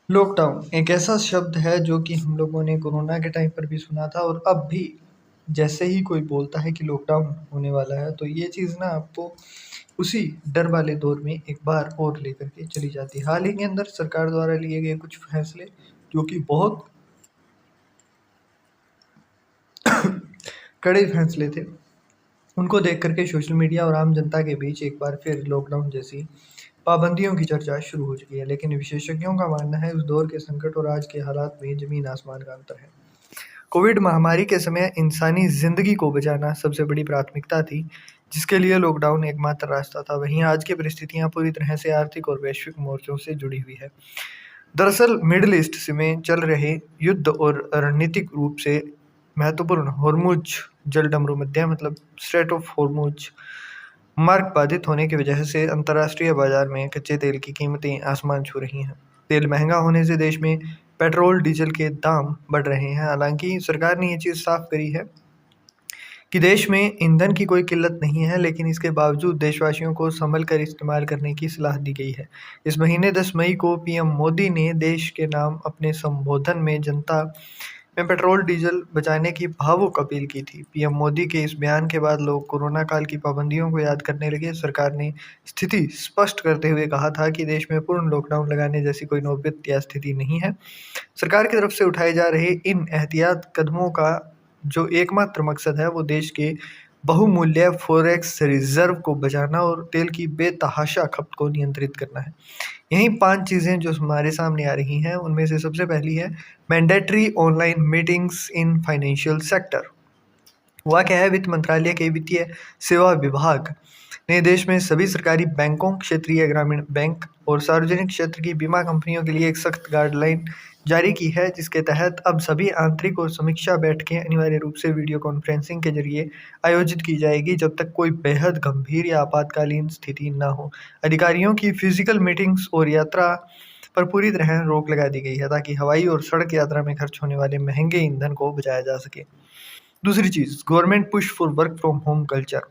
Lockdown एक ऐसा शब्द है जो कि हम लोगों ने कोरोना के टाइम पर भी सुना था और अब भी जैसे ही कोई बोलता है कि लॉकडाउन होने वाला है तो ये चीज़ ना आपको उसी डर वाले दौर में एक बार और लेकर के चली जाती है। हाल ही के अंदर सरकार द्वारा लिए गए कुछ फैसले जो कि बहुत कड़े फैसले थे, उनको देख कर के सोशल मीडिया और आम जनता के बीच एक बार फिर लॉकडाउन जैसी पाबंदियों की चर्चा शुरू हो चुकी है। लेकिन विशेषज्ञों का मानना है उस दौर के संकट और आज के हालात में ज़मीन आसमान का अंतर है। कोविड महामारी के समय इंसानी ज़िंदगी को बचाना सबसे बड़ी प्राथमिकता थी, जिसके लिए लॉकडाउन एकमात्र रास्ता था। वहीं आज की परिस्थितियां पूरी तरह से आर्थिक और वैश्विक मोर्चों से जुड़ी हुई है। दरअसल मिडल ईस्ट में चल रहे युद्ध और रणनीतिक रूप से महत्वपूर्ण होर्मुज जलडमरू मध्य मतलब स्ट्रेट ऑफ होर्मुज मार्ग बाधित होने की वजह से अंतर्राष्ट्रीय बाजार में कच्चे तेल की कीमतें आसमान छू रही हैं। तेल महंगा होने से देश में पेट्रोल डीजल के दाम बढ़ रहे हैं। हालांकि सरकार ने ये चीज़ साफ करी है कि देश में ईंधन की कोई किल्लत नहीं है, लेकिन इसके बावजूद देशवासियों को संभल कर इस्तेमाल करने की सलाह दी गई है। इस महीने 10 मई को पीएम मोदी ने देश के नाम अपने संबोधन में जनता में पेट्रोल डीजल बचाने की भावुक अपील की थी। पीएम मोदी के इस बयान के बाद लोग कोरोना काल की पाबंदियों को याद करने लगे। सरकार ने स्थिति स्पष्ट करते हुए कहा था कि देश में पूर्ण लॉकडाउन लगाने जैसी कोई नौबत या स्थिति नहीं है। सरकार की तरफ से उठाए जा रहे इन एहतियात कदमों का जो एकमात्र मकसद है वो देश के बहुमूल्य फॉरेक्स रिजर्व को बचाना और तेल की बेतहाशा खपत को नियंत्रित करना है। यही 5 चीज़ें जो हमारे सामने आ रही हैं, उनमें से सबसे पहली है mandatory online meetings in financial sector. हुआ क्या है, वित्त मंत्रालय के वित्तीय सेवा विभाग ने देश में सभी सरकारी बैंकों, क्षेत्रीय ग्रामीण बैंक और सार्वजनिक क्षेत्र की बीमा कंपनियों के लिए एक सख्त गाइडलाइन जारी की है, जिसके तहत अब सभी आंतरिक और समीक्षा बैठकें अनिवार्य रूप से वीडियो कॉन्फ्रेंसिंग के जरिए आयोजित की जाएगी, जब तक कोई बेहद गंभीर या आपातकालीन स्थिति न हो। अधिकारियों की फिजिकल मीटिंग्स और यात्रा पर पूरी तरह रोक लगा दी गई है, ताकि हवाई और सड़क यात्रा में खर्च होने वाले महंगे ईंधन को बचाया जा सके। दूसरी चीज़, government push for work from home culture.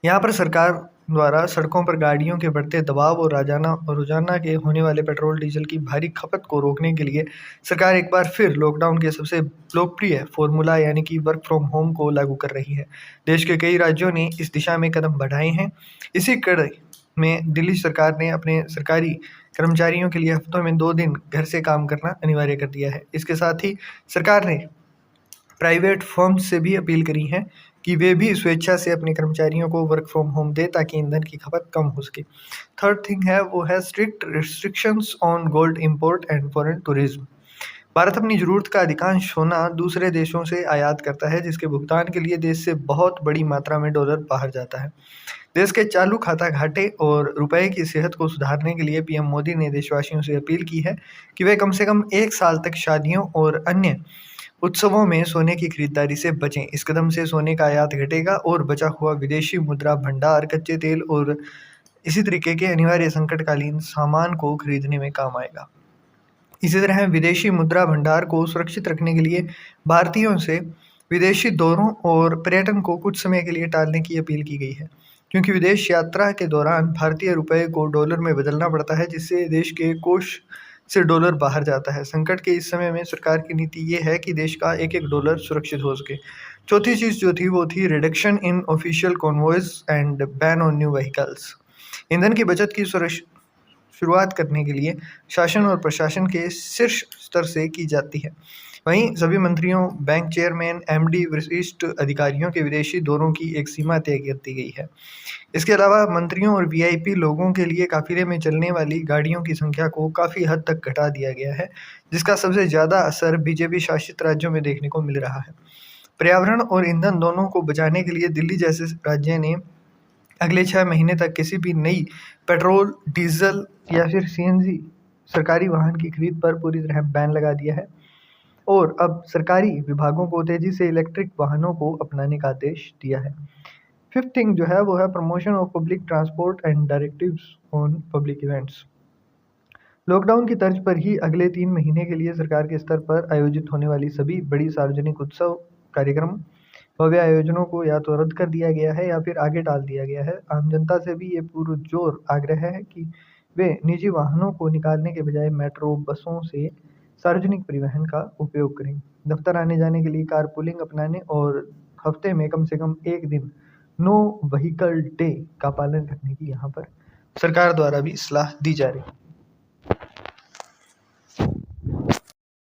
यहाँ पर सरकार द्वारा सड़कों पर गाड़ियों के बढ़ते दबाव और रोजाना के होने वाले पेट्रोल डीजल की भारी खपत को रोकने के लिए सरकार एक बार फिर लॉकडाउन के सबसे लोकप्रिय फॉर्मूला यानी कि वर्क फ्रॉम होम को लागू कर रही है। देश के कई राज्यों ने इस दिशा में कदम बढ़ाए हैं। इसी कड़ी में दिल्ली सरकार ने अपने सरकारी कर्मचारियों के लिए हफ्तों में 2 दिन घर से काम करना अनिवार्य कर दिया है। इसके साथ ही सरकार ने प्राइवेट फर्म्स से भी अपील करी है कि वे भी स्वेच्छा से अपने कर्मचारियों को वर्क फ्रॉम होम दे, ताकि ईंधन की खपत कम हो सके। थर्ड थिंग है वो है strict restrictions on gold import and foreign tourism. Bharat अपनी ज़रूरत का अधिकांश सोना दूसरे देशों से आयात करता है, जिसके भुगतान के लिए देश से बहुत बड़ी मात्रा में डॉलर बाहर जाता है। देश के चालू खाता घाटे और रुपए की सेहत को सुधारने के लिए पीएम मोदी ने देशवासियों से अपील की है कि वे कम से कम 1 साल तक शादियों और अन्य उत्सवों में सोने की खरीदारी से बचें। इस कदम से सोने का आयात घटेगा और बचा हुआ विदेशी मुद्रा भंडार कच्चे तेल और इसी तरीके के अनिवार्य संकटकालीन सामान को खरीदने में काम आएगा। इसी तरह विदेशी मुद्रा भंडार को सुरक्षित रखने के लिए भारतीयों से विदेशी दौरों और पर्यटन को कुछ समय के लिए टालने की अपील की गई है, क्योंकि विदेश यात्रा के दौरान भारतीय रुपये को डॉलर में बदलना पड़ता है, जिससे देश के कोष से डॉलर बाहर जाता है। संकट के इस समय में सरकार की नीति ये है कि देश का एक एक डॉलर सुरक्षित हो सके। चौथी चीज़ जो थी वो थी reduction in official convoys and ban on new vehicles. ईंधन की बचत की शुरुआत करने के लिए शासन और प्रशासन के शीर्ष स्तर से की जाती है। वहीं सभी मंत्रियों, बैंक चेयरमैन, एमडी, वरिष्ठ अधिकारियों के विदेशी दौरों की एक सीमा तय कर दी गई है। इसके अलावा मंत्रियों और वीआईपी लोगों के लिए काफिले में चलने वाली गाड़ियों की संख्या को काफ़ी हद तक घटा दिया गया है, जिसका सबसे ज़्यादा असर बीजेपी शासित राज्यों में देखने को मिल रहा है। पर्यावरण और ईंधन दोनों को बचाने के लिए दिल्ली जैसे राज्य ने अगले 6 महीने तक किसी भी नई पेट्रोल, डीजल या फिर सीएनजी सरकारी वाहन की खरीद पर पूरी तरह बैन लगा दिया है और अब सरकारी विभागों को तेजी से इलेक्ट्रिक वाहनों को अपनाने का आदेश दिया है। फिफ्थ थिंग जो है वो है promotion of public transport and directives on public events. Lockdown की तर्ज पर ही अगले 3 महीने के लिए सरकार के स्तर पर आयोजित होने वाली सभी बड़ी सार्वजनिक उत्सव, कार्यक्रम, भव्य आयोजनों को या तो रद्द कर दिया गया है या फिर आगे टाल दिया गया है। आम जनता से भी ये पुरजोर आग्रह है कि वे निजी वाहनों को निकालने के बजाय मेट्रो, बसों से सार्वजनिक परिवहन का उपयोग करें। दफ्तर आने जाने के लिए कारपूलिंग अपनाने और हफ्ते में कम से कम एक दिन नो व्हीकल डे का पालन करने की यहाँ पर सरकार द्वारा भी सलाह दी जा रही है।